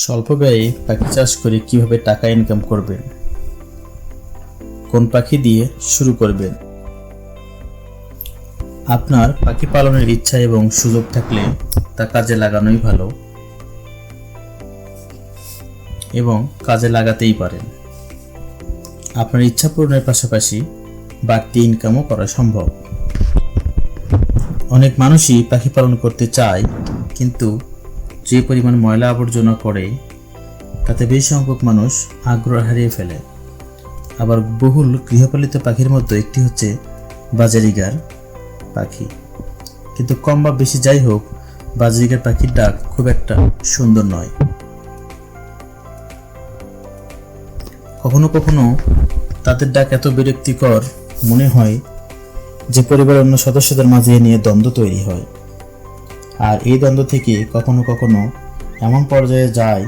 স্বল্প ব্যয়ে পাখি চাষ করে কিভাবে টাকা ইনকাম করবেন, কোন পাখি দিয়ে শুরু করবেন। আপনার পাখি পালনের ইচ্ছা এবং সুযোগ থাকলে তা কাজে লাগানোই ভালো এবং কাজে লাগাতেই পারেন। আপনার ইচ্ছা পূরণের পাশাপাশি বাড়তি ইনকামও করা সম্ভব। অনেক মানুষই পাখি পালন করতে চায়, কিন্তু যে পরিমাণ ময়লা আবর্জনা করে তাতে বেশ সংখ্যক মানুষ আগ্রহ হারিয়ে ফেলে। আবার বহুল গৃহপালিত পাখির মধ্যে একটি হচ্ছে বাজারিগার পাখি। কিন্তু কম বা বেশি যাই হোক, বাজারিগার পাখির ডাক খুব একটা সুন্দর নয়। কখনো কখনো তাদের ডাক এত বিরক্তিকর মনে হয় যে পরিবারের অন্য সদস্যদের মাঝে নিয়ে দ্বন্দ্ব তৈরি হয়। আর এই দ্বন্দ্ব থেকে কখনো কখনো এমন পর্যায়ে যায়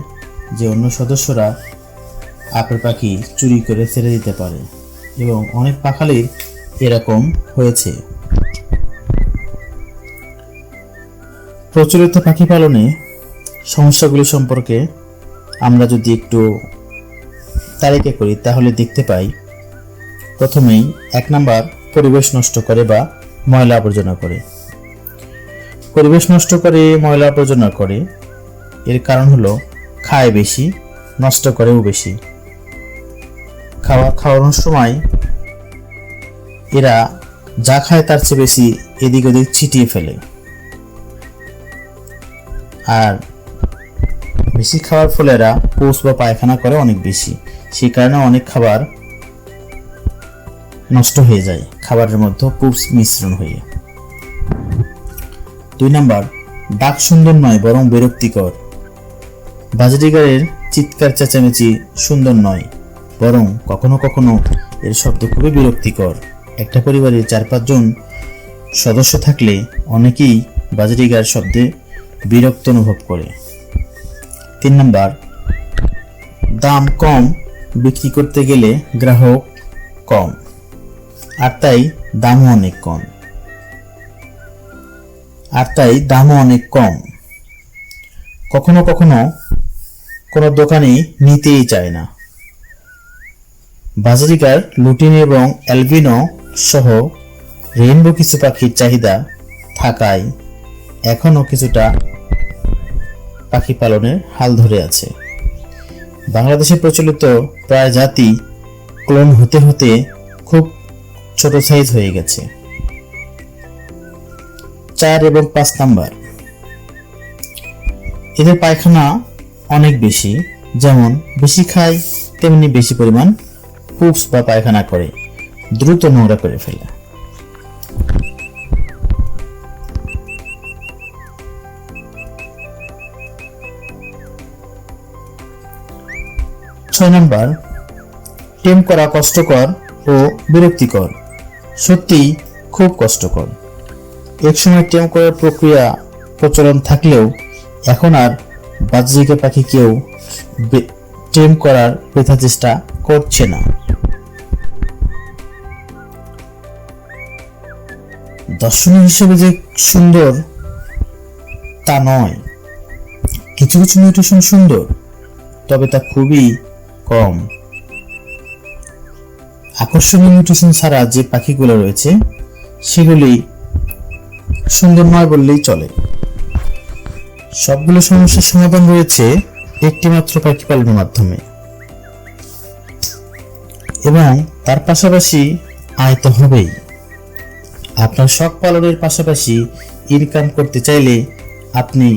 যে অন্য সদস্যরা আপনার পাখি চুরি করে ছেড়ে দিতে পারে, এবং অনেক পাখালির এরকম হয়েছে। প্রচলিত পাখি পালনে সমস্যাগুলি সম্পর্কে আমরা যদি একটু তালিকা করি তাহলে দেখতে পাই, প্রথমেই 1 নাম্বার, পরিবেশ নষ্ট করে বা ময়লা আবর্জনা করে। পরিবেশ নষ্ট করে, ময়লা আবর্জনা করে, এর কারণ হলো খায় বেশি, নষ্ট করেও বেশি। খাওয়ানোর সময় এরা যা খায় তার চেয়ে বেশি এদিক ওদিক ছিটিয়ে ফেলে, আর বেশি খাওয়ার ফলে এরা পৌষ বা পায়খানা করে অনেক বেশি। সেই কারণে অনেক খাবার নষ্ট হয়ে যায় খাবারের মধ্যে পুষ মিশ্রণ হয়ে। 2 নাম্বার, ডাক সুন্দর নয় বরং বিরক্তিকর। বাজারিগারের চিৎকার চেঁচামেচি সুন্দর নয়, বরং কখনো কখনো এর শব্দ খুবই বিরক্তিকর। একটা পরিবারের 4-5 জন সদস্য থাকলে অনেকেই বাজারিগার শব্দে বিরক্ত অনুভব করে। 3 নাম্বার, দাম কম, বিক্রি করতে গেলে গ্রাহক কম, আর তাই দামও অনেক কম। কখনো কখনো কোনো দোকানি নিতেই চায় না। বাজারিগার, লুটিন এবং অ্যালবিনো সহ রেইনবো কিছু পাখির চাহিদা থাকায় এখনো কিছুটা পাখি পালনের হাল ধরে আছে। বাংলাদেশে প্রচলিত প্রায় জাতি ক্লোন হতে হতে খুব ছোট সাইজ হয়ে গেছে। 4 এবং 5 নাম্বার, এদের পায়খানা অনেক বেশি, যেমন বেশি খায় তেমনি বেশি পরিমাণ পুপস বা পায়খানা করে, দ্রুত নোংরা করে ফেলে। ছয় নাম্বার, টেম করা কষ্টকর ও বিরক্তিকর। সত্যিই খুব কষ্টকর। একসময় টেম করার প্রক্রিয়া প্রচলন থাকলেও এখন আর বাজারিগার পাখি কেউ টেম করার বৃথা চেষ্টা করছে না। দর্শনীয় হিসেবে যে সুন্দর তা নয়, কিছু কিছু মিউটেশন সুন্দর, তবে তা খুবই কম। আকর্ষণীয় মিউটেশন ছাড়া যে পাখিগুলো রয়েছে সেগুলি সুন্দর নয় বললেই চলে। সবগুলো সমস্যার সমাধান রয়েছে একটি মাত্র পাখি পালনের মাধ্যমে, এবং তার পাশাপাশি আয় তো হবেই। আপনার শখ পালনের পাশাপাশি ইনকাম করতে চাইলে আপনি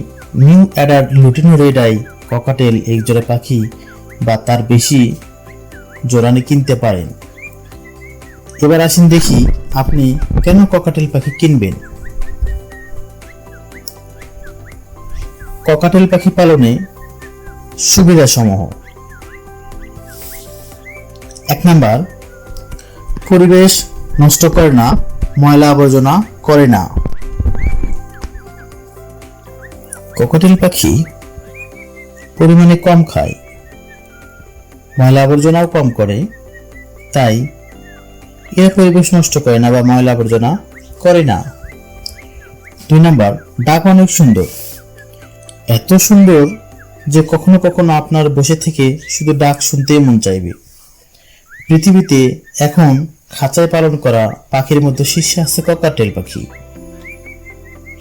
new Eder lutino red eye cockatiel এক জোড়া পাখি বা তার বেশি জোড়ানি কিনতে পারেন। এবার আসেন দেখি আপনি কেন ককাটেল পাখি কিনবেন। ককাটেল পাখি পালনে সুবিধা সমূহ। 1 নাম্বার, পরিবেশ নষ্ট করে না, ময়লা আবর্জনা করে না। ককাটেল পাখি পরিমাণে কম খায়, ময়লা আবর্জনাও কম করে, তাই এরা পরিবেশ নষ্ট করে না বা ময়লা আবর্জনা করে না। 2 নাম্বার, ডাক অনেক সুন্দর। এত সুন্দর যে কখনো কখনো আপনার বসে থেকে শুধু ডাক শুনতেই মন চাইবে। পৃথিবীতে এখন খাঁচায় পালন করা পাখির মধ্যে শীর্ষে আছে ককাটেল পাখি।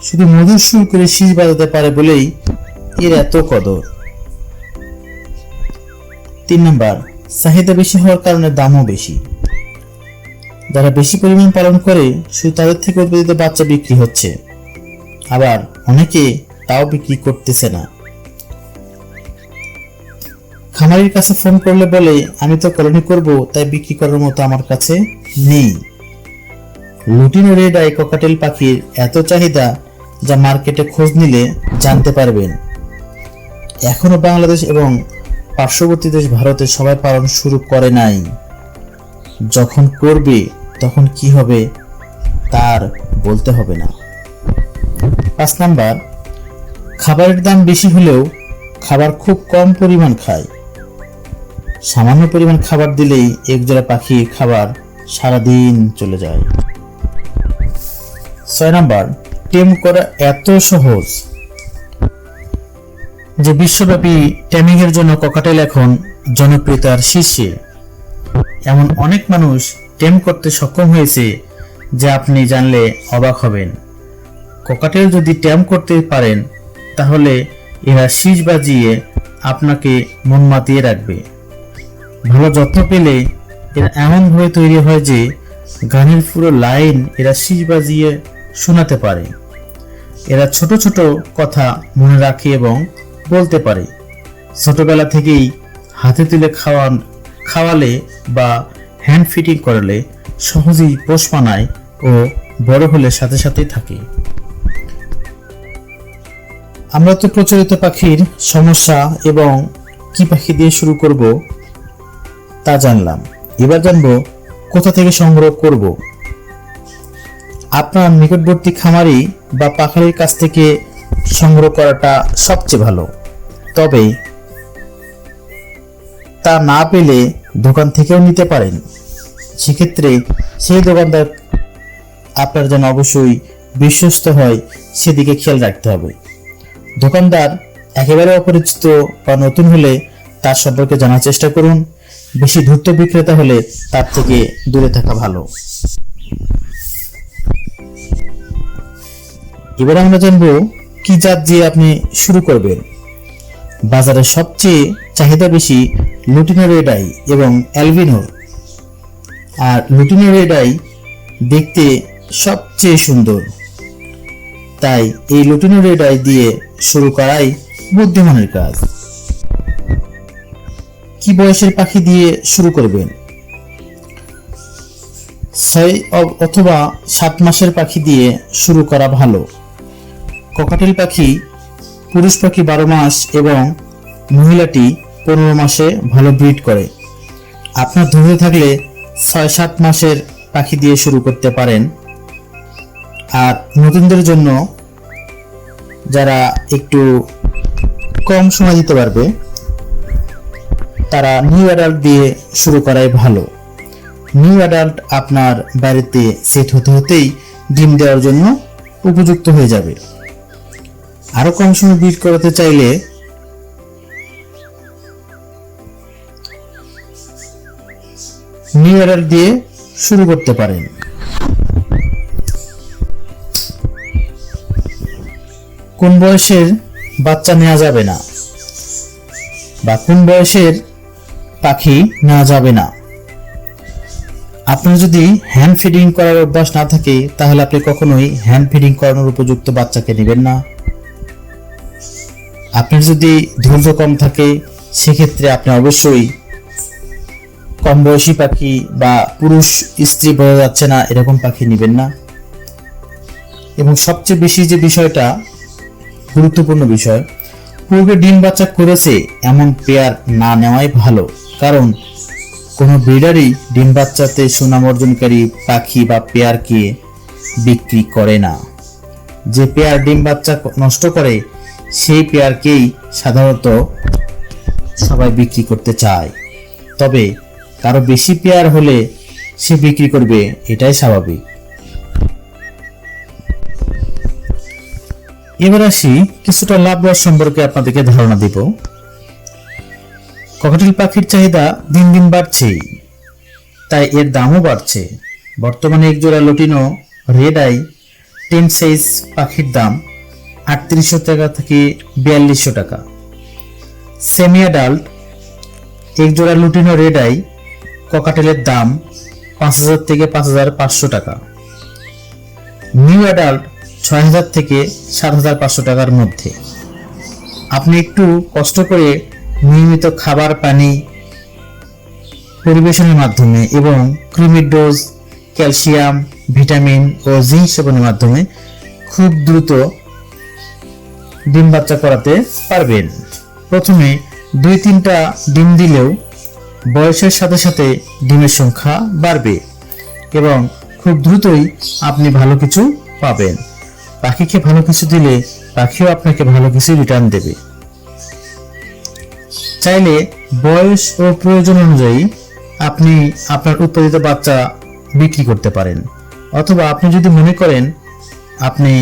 শুধু মধুর সুর করে শীষ বাজাতে পারে বলেই এর এত কদর। 3 নাম্বার, চাহিদা বেশি হওয়ার কারণে দামও বেশি। যারা বেশি পরিমাণ পালন করে শুধু তাদের থেকে উৎপাদিত বাচ্চা বিক্রি হচ্ছে, আবার অনেকে তাও বিক্রি করতেছে না। খামারির কাছে ফোন করলে বলে আমি তো কলোনি করব, তাই বিক্রি করার মতো আমার কাছে নেই। লুটিনো রেড আই ককাটেল পাখির এত চাহিদা যা মার্কেটে খোঁজ নিলে জানতে পারবেন। এখনো বাংলাদেশ এবং পার্শ্ববর্তী দেশ ভারতে সবাই পালন শুরু করে নাই। যখন করবে তখন কি হবে তার বলতে হবে না। 5 নাম্বার, খাবারের দাম বেশি হলেও খাবার খুব কম পরিমাণ খায়। সামান্য পরিমাণ খাবার দিলেই একজোড়া পাখির খাবার সারাদিন চলে যায়। 6 নাম্বার, টেম করা এত সহজ যে বিশ্বব্যাপী টেমিং এর জন্য ককাটেল এখন জনপ্রিয়তার শীর্ষে। এমন অনেক মানুষ টেম করতে সক্ষম হয়েছে যা আপনি জানলে অবাক হবেন। ককাটেল যদি টেম করতে পারেন তাহলে এরা শীষ বাজিয়ে আপনাকে মন মাতিয়ে রাখবে। ভালো যত্ন পেলে এরা এমনভাবে তৈরি হয় যে গানের পুরো লাইন এরা শীষ বাজিয়ে শোনাতে পারে। এরা ছোট ছোট কথা মনে রাখে এবং বলতে পারে। ছোটবেলা থেকেই হাতে তুলে খাওয়ালে বা হ্যান্ড ফিটিং করালে সহজেই পোষ মানায় ও বড় হলে সাথে সাথেই থাকে। আমরা তো প্রচলিত পাখির সমস্যা এবং কি পাখি দিয়ে শুরু করব তা জানলাম। এবার জানবো কোথা থেকে সংগ্রহ করব। আপনার নিকটবর্তী খামারি বা পাখারির কাছ থেকে সংগ্রহ করাটা সবচেয়ে ভালো। তবে তা না পেলে দোকান থেকেও নিতে পারেন। সেক্ষেত্রে সেই দোকানদার আপনার যেন অবশ্যই বিশ্বস্ত হয় সেদিকে খেয়াল রাখতে হবে। দোকানদার একেবারে অপরিচিত বা নতুন হলে তার সম্পর্কে জানার চেষ্টা করুন। বেশি ধূর্ত বিক্রেতা হলে তার থেকে দূরে থাকা ভালো। এবার আমরা জানবো কি জাত দিয়ে আপনি শুরু করবেন। বাজারে সবচেয়ে চাহিদা বেশি লুটিনো রেড আই এবং অ্যালবিনোর। আর লুটিনো রেড আই দেখতে সবচেয়ে সুন্দর, তাই এই লুটিনো রেড আই দিয়ে শুরু করাই বুদ্ধিমানের কাজ। কি বয়সের পাখি দিয়ে শুরু করবেন? 6 অথবা 7 মাসের পাখি দিয়ে শুরু করা ভালো। ককাটেল পাখি পুরুষ পাখি 12 মাস এবং মহিলাটি 15 মাসে ভালো ব্রিড করে। আপনার ধৈর্য থাকলে 6-7 মাসের পাখি দিয়ে শুরু করতে পারেন। আর নতুনদের জন্য যারা একটু কম সময় দিতে পারবে তারা নিউ অ্যাডাল্ট দিয়ে শুরু করাই ভালো। নিউ অ্যাডাল্ট আপনার বাড়িতে সেট হতে হতেই ডিম দেওয়ার জন্য উপযুক্ত হয়ে যাবে। আরো কম সময় ব্রিড করাতে চাইলে নিউ অ্যাডাল্ট দিয়ে শুরু করতে পারেন। কোন বয়সের বাচ্চা নেওয়া যাবে না বা কোন বয়সের পাখি নেওয়া যাবে না? আপনার যদি হ্যান্ড ফিডিং করার অভ্যাস না থাকে তাহলে আপনি কখনোই হ্যান্ড ফিডিং করানোর উপযুক্ত বাচ্চাকে নেবেন না। আপনার যদি ধৈর্য কম থাকে সেক্ষেত্রে আপনি অবশ্যই কম বয়সী পাখি বা পুরুষ স্ত্রী বোঝা যাচ্ছে না এরকম পাখি নেবেন না। এবং সবচেয়ে বেশি যে বিষয়টা গুরুত্বপূর্ণ বিষয়, পূর্বে ডিম বাচ্চা করেছে এমন পেয়ার না নেওয়াই ভালো। কারণ কোনো ব্রিডারই ডিম বাচ্চাতে সুনাম অর্জনকারী পাখি বা পেয়ারকে বিক্রি করে না। যে পেয়ার ডিম বাচ্চা নষ্ট করে সেই পেয়ারকেই সাধারণত সবাই বিক্রি করতে চায়। তবে কারো বেশি পেয়ার হলে সে বিক্রি করবে, এটাই স্বাভাবিক। এবার আসি কিছুটা লাভ লস সম্পর্কে আপনাদেরকে ধারণা দিব। ককাটেল পাখির চাহিদা দিন দিন বাড়ছেই, তাই এর দামও বাড়ছে। বর্তমানে এক জোড়া লুটিনো রেড আই 10 সাইজ পাখির দাম 3800 টাকা থেকে 4200 টাকা। সেমি অ্যাডাল্ট এক জোড়া লুটিনো রেড আই ককাটেলের দাম 5000 থেকে 5500 টাকা। নিউ অ্যাডাল্ট 6000 থেকে 7500 টাকার মধ্যে। আপনি একটু কষ্ট করে নিয়মিত খাবার পানি পরিবেশনের মাধ্যমে এবং কৃমির ডোজ, ক্যালসিয়াম, ভিটামিন ও জিঙ্ক সেবনের মাধ্যমে খুব দ্রুত ডিম বাচ্চা করাতে পারবেন। প্রথমে 2-3টা ডিম দিলেও বয়সের সাথে সাথে ডিমের সংখ্যা বাড়বে এবং খুব দ্রুতই আপনি ভালো কিছু পাবেন। পাখিকে ভালো কিছু দিলে পাখিও আপনাকে ভালো কিছু রিটার্ন দেবে। চাইলে বয়স ও প্রয়োজন অনুযায়ী আপনি আপনার উৎপাদিত বাচ্চা বিক্রি করতে পারেন, অথবা আপনি যদি মনে করেন আপনি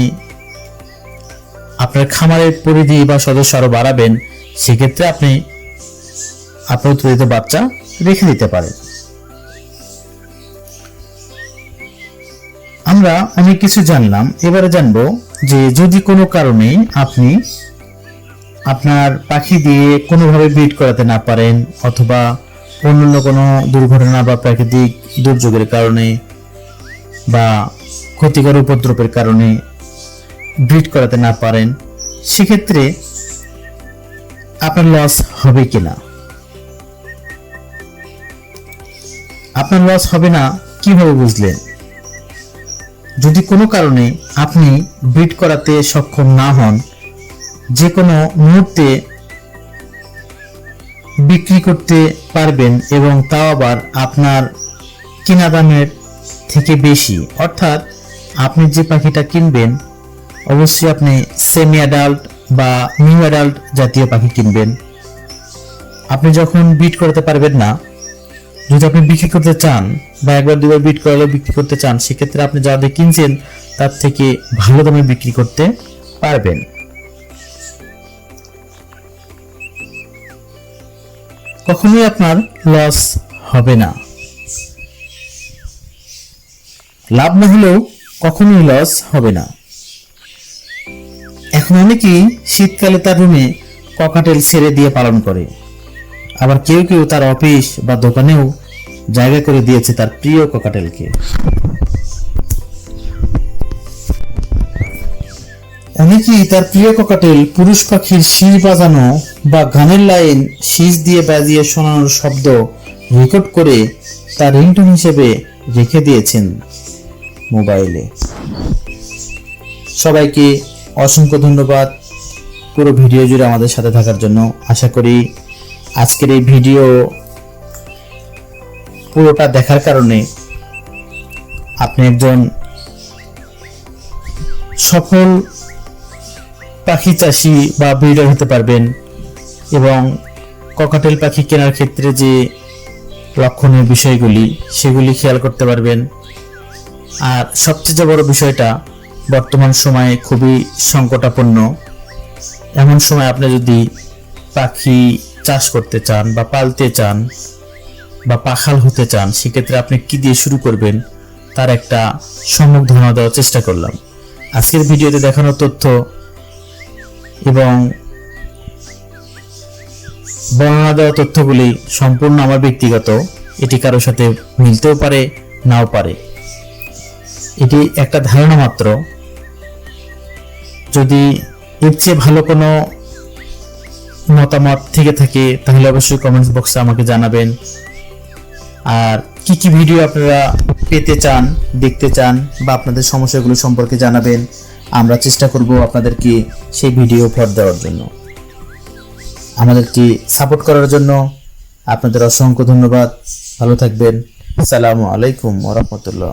আপনার খামারের পরিধি বা সদস্য আরো বাড়াবেন, সেক্ষেত্রে আপনি আপনার উৎপাদিত বাচ্চা রেখে দিতে পারেন। আমরা অনেক কিছু জানলাম, এবারে জানবো যে যদি কোনো কারণে আপনি আপনার পাখি দিয়ে কোনোভাবে ব্রিড করাতে না পারেন, অথবা অন্যান্য কোনো দুর্ঘটনা বা প্রাকৃতিক দুর্যোগের কারণে বা ক্ষতিকর উপদ্রবের কারণে ব্রিড করাতে না পারেন, সেক্ষেত্রে আপনার লস হবে কিনা। আপনার লস হবে না কিভাবে বুঝলেন? যদি কোনো কারণে আপনি ব্রিড করাতে সক্ষম না হন, যে কোনো মুহূর্তে বিক্রি করতে পারবেন এবং তাও আবার আপনার কিনা দামের থেকে বেশি। অর্থাৎ আপনি যে পাখিটা কিনবেন অবশ্যই আপনি সেমি অ্যাডাল্ট বা নিউ অ্যাডাল্ট জাতীয় পাখি কিনবেন। আপনি যখন ব্রিড করতে পারবেন না, যদি আপনি বিক্রি করতে চান বা একবার দুবার ব্রিড করালে বিক্রি করতে চান, সেক্ষেত্রে আপনি যা দিয়ে কিনছেন তার থেকে ভালো দামে বিক্রি করতে পারবেন। কখনোই আপনার লস হবে না। লাভ না হলেও কখনোই লস হবে না। এখন অনেকেই শীতকালে তার রুমে ককাটেল ছেড়ে দিয়ে পালন করে, আবার কেউ কেউ তার অফিস বা দোকানেও জায়গা করে দিয়েছে তার প্রিয় ককাটেলকে। অনেকেই তার প্রিয় ককাটেল পুরুষ পাখির শির বাজানো বা গানের লাইন শীষ দিয়ে বাজিয়ে শোনানোর শব্দ রেকর্ড করে তার রিংটোন হিসেবে রেখে দিয়েছেন মোবাইলে। সবাইকে অসংখ্য ধন্যবাদ পুরো ভিডিও জুড়ে আমাদের সাথে থাকার জন্য। আশা করি আজকের এই ভিডিও পুরোটা দেখার কারণে আপনি একজন সফল পাখি চাষি বা ব্রিডার হতে পারবেন এবং ককাটেল পাখি কেনার ক্ষেত্রে যে লক্ষণীয় বিষয়গুলি সেগুলি খেয়াল করতে পারবেন। আর সবচেয়ে বড় বিষয়টা, বর্তমান সময়ে খুবই সংকটাপন্ন এমন সময় আপনি যদি পাখি চাষ করতে চান বা পালতে চান বা পাখাল হতে চান, সেক্ষেত্রে আপনি কি দিয়ে শুরু করবেন তার একটা সম্যক ধারণা দেওয়ার চেষ্টা করলাম। আজকের ভিডিওতে দেখানো তথ্য এবং বর্ণনা দেওয়া তথ্যগুলি সম্পূর্ণ আমার ব্যক্তিগত, এটি কারোর সাথে মিলতেও পারে নাও পারে, এটি একটা ধারণা মাত্র। যদি এর চেয়ে ভালো কোনো মতামত থেকে থাকে তাহলে অবশ্যই কমেন্টস বক্সে আমাকে জানাবেন। আর কি কি ভিডিও আপনারা পেতে চান, দেখতে চান বা আপনাদের সমস্যাগুলো সম্পর্কে জানাবেন, আমরা চেষ্টা করব আপনাদেরকে সেই ভিডিও উপহার দেওয়ার জন্য। আমাদেরকে সাপোর্ট করার জন্য আপনাদের অসংখ্য ধন্যবাদ। ভালো থাকবেন। আসসালামু আলাইকুম ওয়া রাহমাতুল্লাহ।